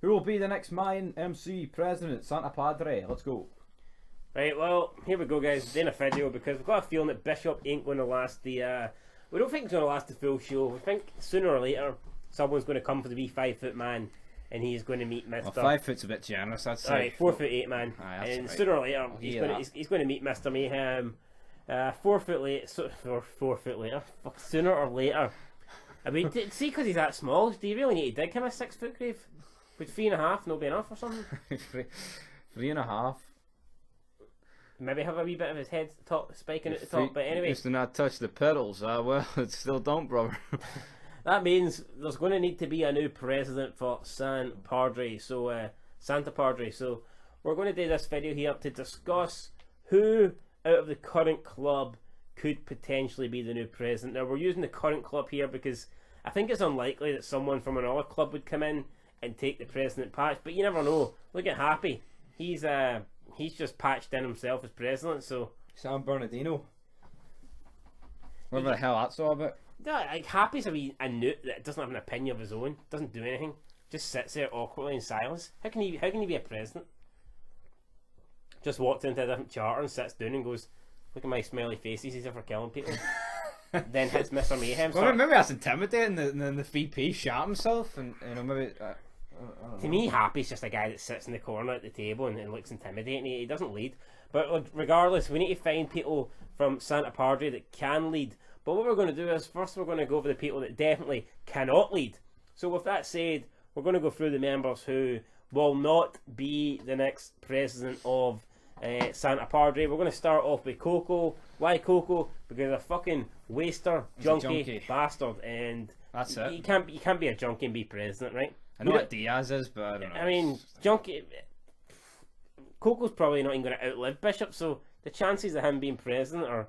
Who will be the next Mayan MC president? Santa Padre. Let's go. Right, well, here we go, guys. Doing a video because we've got a feeling that Bishop ain't going to last the. We don't think he's going to last the full show. We think sooner or later someone's going to come for the wee 5 foot man, and he's going to meet Mr. Well, 5 foot's a bit generous, I'd say. Alright, 4'8" man, and right. sooner or later he's going to meet Mr. Mayhem. 4 foot late, 4 foot later. Fuck, sooner or later. I mean, see, because he's that small, do you really need to dig him a 6 foot grave? Would 3.5 not be enough or something? 3.5. Maybe have a wee bit of his head top spiking at the top, but anyway. Used to not touch the pedals. Well, it still don't, brother. That means there's going to need to be a new president for Santi Padre. So, Santi Padre. So, we're going to do this video here to discuss who out of the current club could potentially be the new president. Now, we're using the current club here because I think it's unlikely that someone from another club would come in and take the president patch, but you never know. Look at Happy. He's just patched in himself as president, so... San Bernardino. Whatever the hell that's all about. Yeah, like Happy's a newt that doesn't have an opinion of his own, doesn't do anything, just sits there awkwardly in silence. How can he be a president? Just walked into a different charter and sits down and goes, look at my smiley faces, he's ever killing people. Then hits Mr. Mayhem. Well, maybe that's intimidating. The VP shot himself, and you know maybe. To me, Happy's just a guy that sits in the corner at the table and looks intimidating. He doesn't lead. But regardless, we need to find people from Santi Padre that can lead. But what we're going to do is, first we're going to go over the people that definitely cannot lead. So with that said, we're going to go through the members who will not be the next president of Santi Padre. We're going to start off with Coco. Why Coco? Because a fucking waster, junkie bastard. And that's it. You can't be a junkie and be president, right? I know what Diaz is, but I don't know. I mean, junkie. Coco's probably not even going to outlive Bishop, so the chances of him being president are.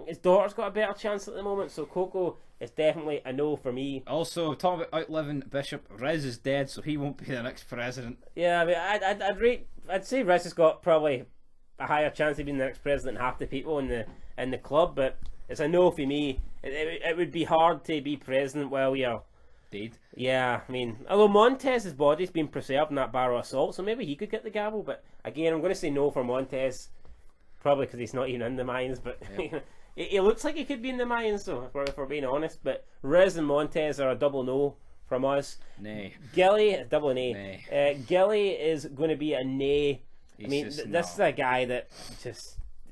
His daughter's got a better chance at the moment, so Coco is definitely a no for me. Also, talking about outliving Bishop, Riz is dead, so he won't be the next president. Yeah, I mean, I'd say Riz has got probably a higher chance of being the next president than half the people in the club, but it's a no for me. It would be hard to be president while you're dead. Yeah, I mean, although Montez's body's been preserved in that barrel assault, so maybe he could get the gavel. But again, I'm going to say no for Montez, probably because he's not even in the Mayans. But yeah. It looks like he could be in the Mayans, though, if we're being honest. But Riz and Montez are a double no from us. Nay. Gilly, double nay. Nay. Gilly is going to be a nay. He's I mean, this is a guy that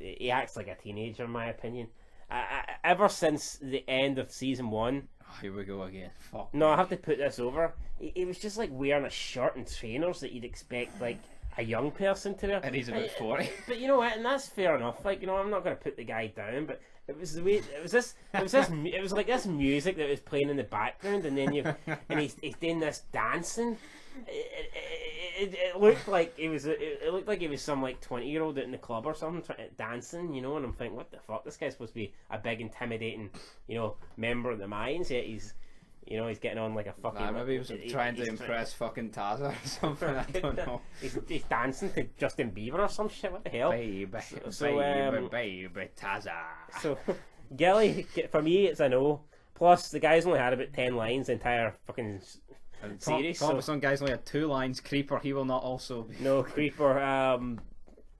he acts like a teenager, in my opinion. Ever since the end of season 1. Oh, here we go again. Fuck. No, I have to put this over. He was just like wearing a shirt and trainers that you'd expect like a young person to wear. And he's about 40. But you know what? And that's fair enough. Like, you know, I'm not going to put the guy down, but it was the way. It was like this music that was playing in the background, and then he's doing this dancing. It looked like it looked like he was some like 20-year-old out in the club or something dancing, you know. And I'm thinking, what the fuck? This guy's supposed to be a big, intimidating, you know, member of the Mayans. Yet he's getting on like a fucking. Nah, maybe he was trying to impress fucking Taza or something. I don't know. He's dancing to Justin Bieber or some shit. What the hell? Baby Taza. So Gilly, for me, it's a no. Plus, the guy's only had about 10 lines the entire fucking series. Some guys only had 2 lines. Creeper, he will not also be. No, Creeper.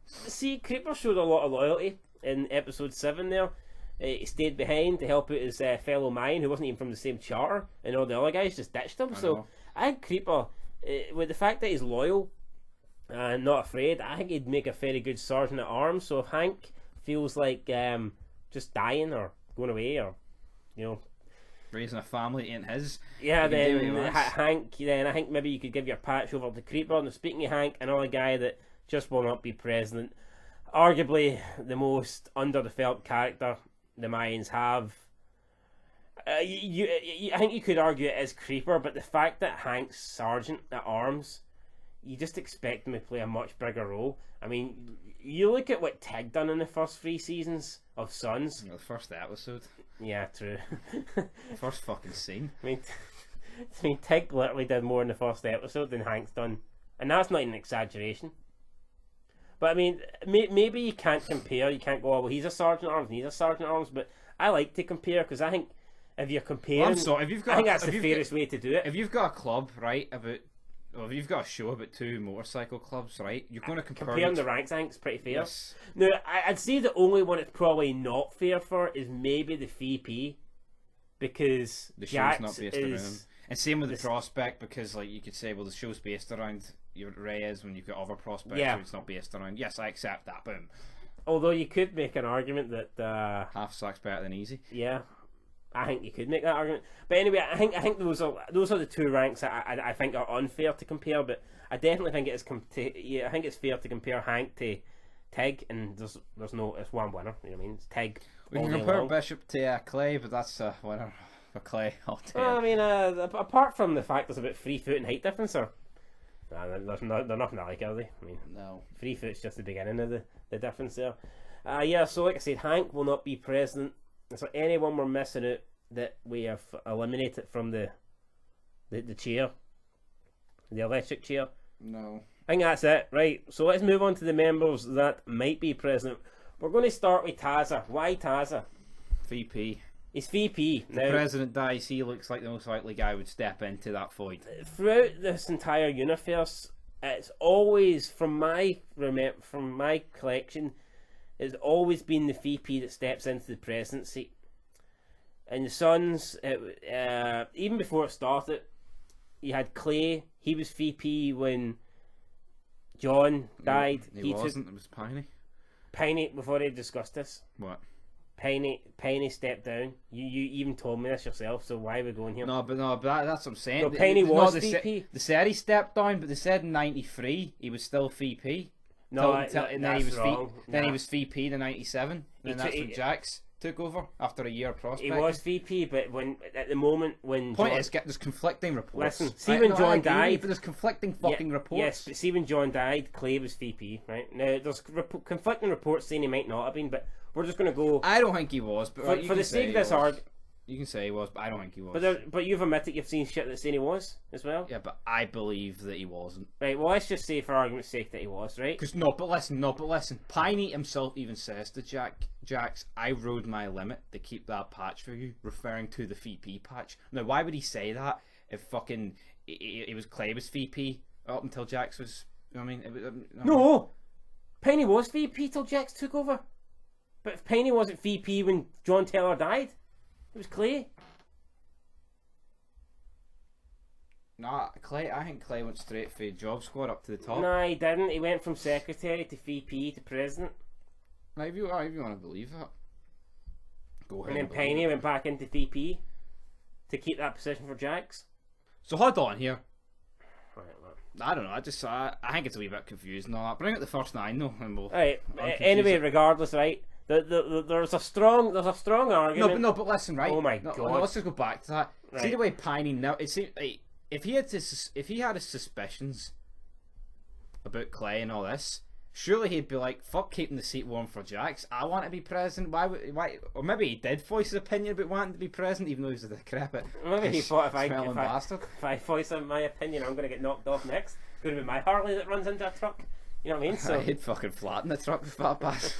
See, Creeper showed a lot of loyalty in episode 7 there. He stayed behind to help out his fellow Mayan who wasn't even from the same charter, and all the other guys just ditched him. So I think Creeper, with the fact that he's loyal and not afraid, I think he'd make a very good sergeant at arms. So if Hank feels like just dying or going away or, you know, raising a family ain't his. Yeah, then Hank. Then I think maybe you could give your patch over to Creeper. And speaking of Hank, another guy that just will not be president, arguably the most underdeveloped character the Mayans have. I think you could argue it is Creeper, but the fact that Hank's sergeant at arms, you just expect him to play a much bigger role. I mean, you look at what Tig done in the first 3 seasons of Sons. The first episode. Yeah, true. The first fucking scene. I mean, Tig literally did more in the first episode than Hank's done, and that's not an exaggeration. But I mean, maybe you can't compare. You can't go, oh, well, he's a sergeant at arms and he's a sergeant at arms. But I like to compare because I think if you're comparing, well, I'm sorry, I think that's the fairest way to do it. If you've got a club, right, about Well, if you've got a show about 2 motorcycle clubs, right? You're going to comparing the ranks. I think it's pretty fair. Yes. Now, I'd say the only one it's probably not fair for is maybe the VP, because The show's Jax not based is around him. And same with the prospect, because like you could say, well, the show's based around your Reyes when you've got other prospects, so it's not based around. Yes, I accept that. Boom. Although you could make an argument that Half sack's better than easy. yeah, I think you could make that argument. But anyway, I think those are the 2 ranks that I think are unfair to compare. But I definitely think I think it's fair to compare Hank to Tig, and there's one winner. You know what I mean? It's Tig. We can compare Bishop to Clay, but that's a winner for Clay. Well, I mean, apart from the fact there's about 3 foot in height difference, or they're nothing like, are they? I mean, no, 3 foot's just the beginning of the difference there. Yeah, so like I said, Hank will not be president. Is there anyone we're missing out that we have eliminated from the chair, the electric chair? No. I think that's it. Right, so let's move on to the members that might be president. We're going to start with Taza. Why Taza? VP. He's VP. If the president dies, he looks like the most likely guy would step into that void. Throughout this entire universe, it's always, from my collection, it's always been the VP that steps into the presidency. And the Sons, even before it started, you had Clay. He was VP when John died. He wasn't. It was Piney. Piney, we've already discussed this. What? Piney stepped down. You even told me this yourself, so why are we going here? No, but that's what I'm saying. No, Piney was VP. They said he stepped down, but they said in '93 he was still VP. No, and then he was wrong. Then he was VP in '97. And that's when Jax took over after a year of prospecting. He was VP, but at the moment when there's conflicting reports. Listen, see when John died, but there's conflicting fucking reports. Yes, but see when John died, Clay was VP, right? Now there's conflicting reports saying he might not have been, but we're just going to go. I don't think he was, but for the sake of this argument. You can say he was, but I don't think he was. But you've admitted you've seen shit that's saying he was as well. Yeah, but I believe that he wasn't. Right. Well, let's just say for argument's sake that he was, right? Because but listen. Piney himself even says to Jax, I rode my limit to keep that patch for you, referring to the VP patch. Now, why would he say that if fucking it was Clay was VP up until Jax was? I mean, no, Piney was VP till Jax took over. But if Piney wasn't VP when John Taylor died. It was Clay. Nah, Clay. I think Clay went straight for job squad up to the top. No, he didn't. He went from secretary to VP to president. Now, if you want to believe that, go ahead. And then Piney went back into VP to keep that position for Jax. So hold on here. Right, I don't know. I think it's a wee bit confusing. No, bring out the first 9 though, and we'll. Right. Anyway, regardless, right. There's a strong argument. No, but listen, right? Oh my god! No, let's just go back to that. Right. See the way Piney now. It seems like if he had his suspicions about Clay and all this, surely he'd be like, "Fuck keeping the seat warm for Jax. I want to be president. Why? Or maybe he did voice his opinion about wanting to be president, even though he was a decrepit. Maybe he thought if I voice my opinion, I'm going to get knocked off next. It's going to be my Harley that runs into a truck. You know what I mean? So he'd fucking flatten the truck with that pass.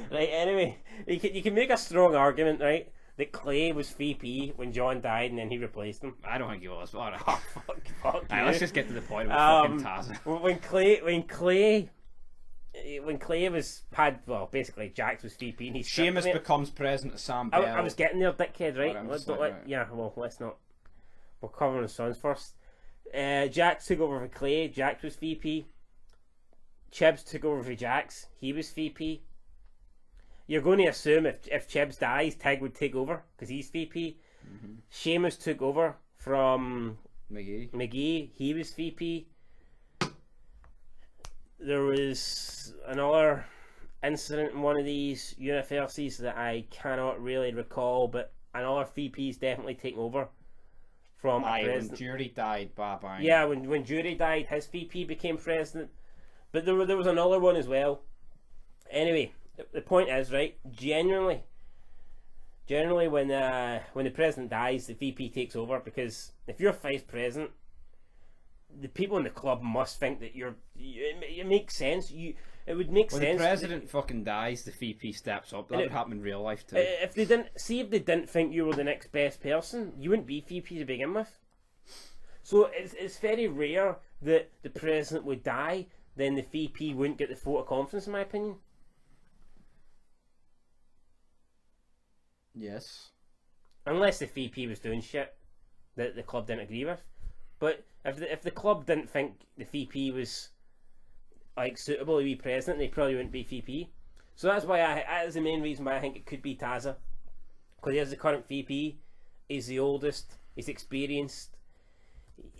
Right, anyway, you can make a strong argument, right, that Clay was VP when John died and then he replaced him. I don't think he was, but alright. Fuck let's just get to the point with fucking Taz. When Clay basically Jax was VP and Sheamus becomes president of Sam Bell. I was getting there, dickhead, right? Right. Yeah, well, let's not. We're covering the Sons first. Jax took over for Clay. Jax was VP. Chibs took over for Jax. He was VP. You're going to assume if Chibs dies, Tig would take over because he's VP. Mm-hmm. Sheamus took over from McGee. He was VP. There was another incident in one of these universes that I cannot really recall, but another VP's definitely taken over from president. When Jury died, bye. Yeah, when Jury died, his VP became president. But there was another one as well. Anyway, the point is, right, generally when the president dies, the VP takes over, because if you're vice president, the people in the club must think that it makes sense. It would make sense. When the president fucking dies, the VP steps up. That would happen in real life too. If they didn't think you were the next best person, you wouldn't be VP to begin with. So it's very rare that the president would die, then the VP wouldn't get the vote of confidence, in my opinion. Yes. Unless the VP was doing shit that the club didn't agree with. But if the club didn't think the VP was like suitable to be president, they probably wouldn't be VP. So that's why that is the main reason why I think it could be Taza, because he is the current VP. He's the oldest. He's experienced.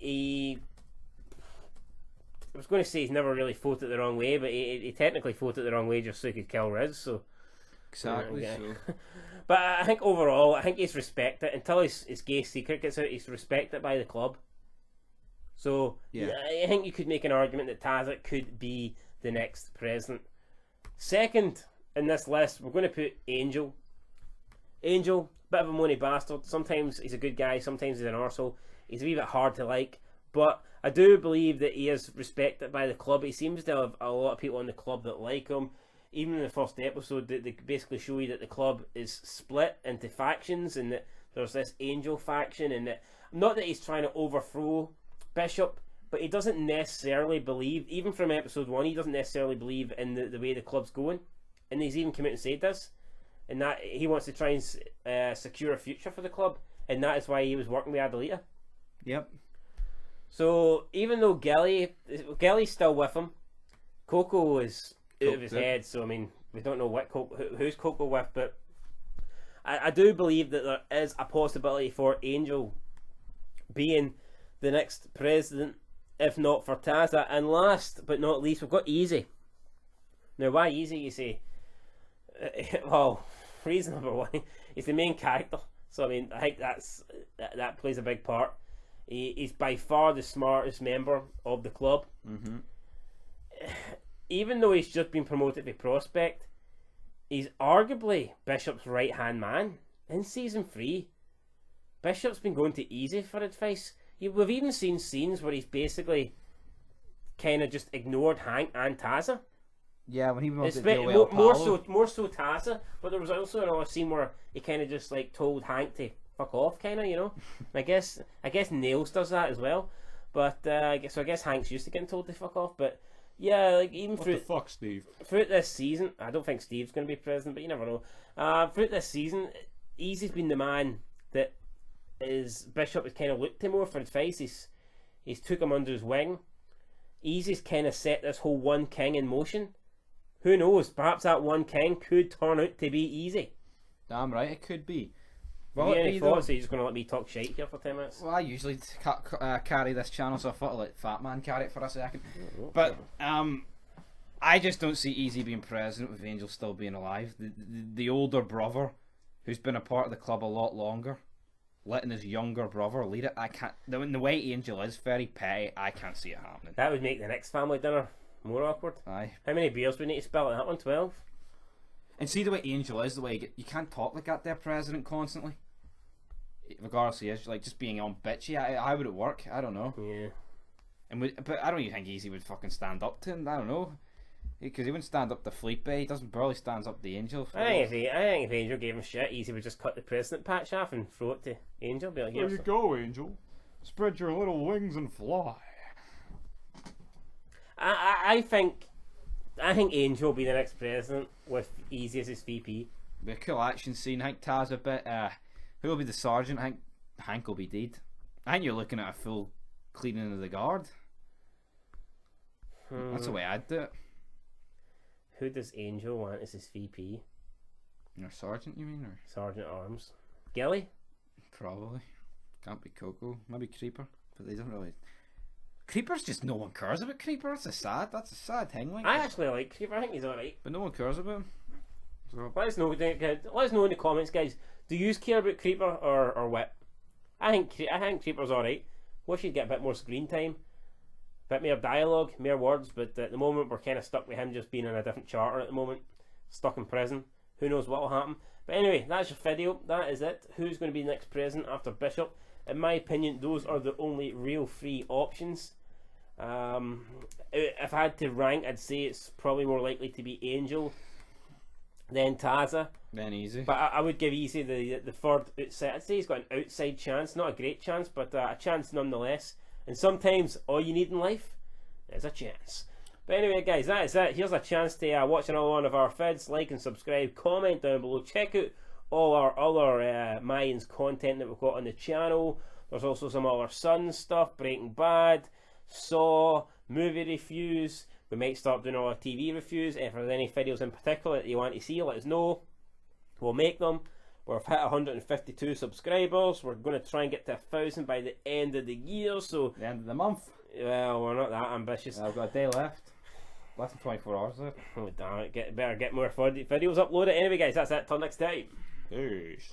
I was going to say he's never really voted the wrong way, but he technically voted the wrong way just so he could kill Riz. So Exactly. So. But I think overall, I think he's respected until his gay secret gets out. He's respected by the club. So Yeah. I think you could make an argument that Taza could be the next president. Second in this list, we're going to put Angel. Angel, bit of a money bastard. Sometimes he's a good guy, sometimes he's an arsehole. He's a wee bit hard to like, but I do believe that he is respected by the club. He seems to have a lot of people in the club that like him. Even in the first episode, they basically show you that the club is split into factions, and that there's this Angel faction, and that not that he's trying to overthrow Bishop, but he doesn't necessarily believe, even from episode 1, he doesn't necessarily believe in the way the club's going, and he's even come out and said this, and that he wants to try and secure a future for the club, and that is why he was working with Adelita. Yep. So even though Gilly's still with him, Coco is out of his head, so I mean we don't know what who's Coco with, but I do believe that there is a possibility for Angel being the next president, if not for Taza. And last but not least, we've got Easy. Now, why Easy, you say? Well, reason number one, he's the main character, so I mean I think that plays a big part. He's by far the smartest member of the club. Mm-hmm. Even though he's just been promoted to prospect, he's arguably Bishop's right hand man. In season 3, Bishop's been going to Easy for advice. We've even seen scenes where he's basically kind of just ignored Hank and Taza. Yeah, when he went to more so Taza, but there was also another scene where he kind of just like told Hank to fuck off, kind of, you know. I guess Nails does that as well, but I guess Hank's used to getting told to fuck off. But yeah, like even What the fuck, Steve? throughout this season, I don't think Steve's going to be president, but you never know. Throughout this season, Easy's been the man that Bishop has kind of looked to more for advice. He's took him under his wing. Easy's kind of set this whole one king in motion. Who knows? Perhaps that one king could turn out to be Easy. Damn right, it could be. Well, any thoughts? Are you just going to let me talk shite here for 10 minutes? Well, I usually carry this channel, so I thought I'd let Fat Man carry it for a second. But I just don't see Easy being president with Angel still being alive. The older brother, who's been a part of the club a lot longer, letting his younger brother lead it. I can't. The way Angel is very petty, I can't see it happening. That would make the next family dinner more awkward. Aye. How many beers we need to spill at that one? 12? And see the way Angel is, the way you can't talk like that there president constantly. Regardless he is, like just being on bitchy. How would it work? I don't know. Yeah. But I don't even think Easy would fucking stand up to him. I don't know. Because he wouldn't stand up to Felipe. He doesn't barely stands up to Angel. I think if Angel gave him shit, Easy would just cut the president patch off and throw it to Angel. Be like, There here, you go, Angel. Spread your little wings and fly. I think Angel will be the next president with Easy as his VP. Be a cool action scene. I think Taz a bit. Who will be the sergeant? I think Hank will be dead. I think you're looking at a full cleaning of the guard. That's the way I'd do it. Who does Angel want as his VP? Or sergeant, you mean? Or Sergeant at Arms. Gilly? probably. Can't be Coco. Maybe Creeper. But they don't really. Creeper's just no one cares about Creeper. That's a sad thing. Like, I actually like Creeper. I think he's alright. but no one cares about him. So Let us know in the comments, guys. Do you care about Creeper or Whip? I think Creeper's alright. Wish he'd get a bit more screen time, a bit more dialogue, more words. But at the moment, we're kind of stuck with him just being in a different charter at the moment, stuck in prison. Who knows what will happen? But anyway, that's your video. That is it. Who's going to be the next president after Bishop? In my opinion, those are the only real three options. If I had to rank, I'd say it's probably more likely to be Angel, then Taza. then Easy. But I would give Easy the third outside. I'd say he's got an outside chance, not a great chance, but a chance nonetheless. And sometimes all you need in life is a chance. But anyway, guys, that is it. Here's a chance to watch another one of our vids. Like and subscribe. Comment down below. Check out all our other Mayans content that we've got on the channel. There's also some other Sun stuff, Breaking Bad, Saw, movie reviews. We might start doing all our TV reviews. If there's any videos in particular that you want to see, let us know. We'll make them. We've hit 152 subscribers. We're going to try and get to 1,000 by the end of the year. So The end of the month. well, we're not that ambitious. I've got a day left. Less than 24 hours there. Oh damn it! Better get more videos uploaded. Anyway, guys, that's it. Till next time. Peace.